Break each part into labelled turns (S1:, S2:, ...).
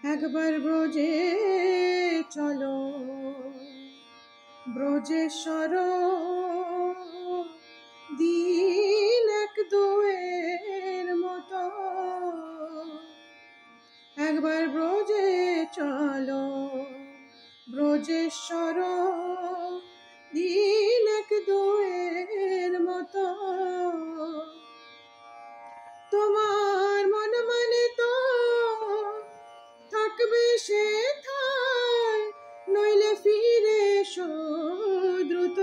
S1: একবার ব্রজে চলো, ব্রজেশ্বর দিন এক দুয়ের মতো। একবার ব্রজে চলো, ব্রজেশ্বর দিন এক দুয়ের মতো। তোমার মন মানে তো থাকবে সেথায়, নইলে ফিরে এসো দ্রুত।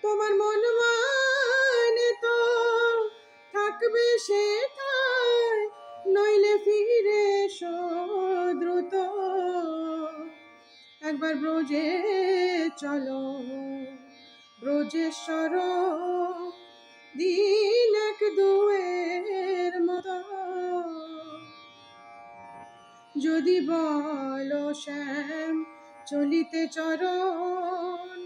S1: তোমার মন মানে তো থাকবে সেথায়, নইলে ফিরে এসো দ্রুত। একবার ব্রজে চলো, ব্রজেশ্বর দিন এক দুয়ের মতো। যদি বলো শ্যাম চলিতে চরণ,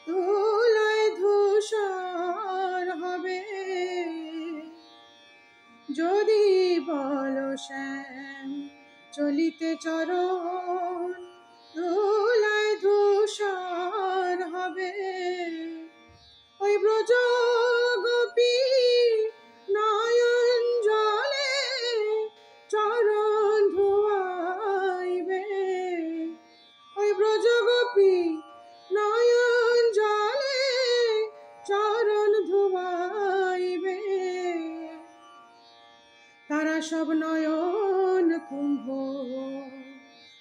S1: ধুলায় ধূসর হবে। যদি বলো শ্যাম চলিতে চরণ, ধুলায় ধূসর হবে। ওই ব্রজ গোপী নয়ন জলে চরণ ধুয়াইবে। ওই ব্রজ গোপী নয়ন জলে চরণ ধুয়াইবে। তারা সব নয়ন কুম্ভ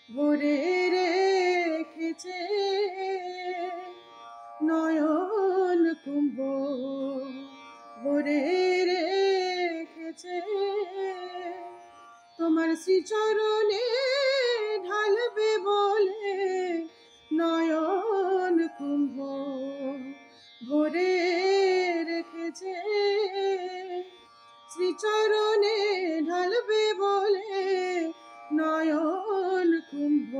S1: ভরে রেখেছে, নয়ন কুম্ভ ভরে রেখেছে। তোমার শ্রীচরণে ঢালবে বলে নয়ন কুম্ভ ভরে রেখেছে। শ্রীচরণে ঢালবে বলে নয়ন কুম্ভ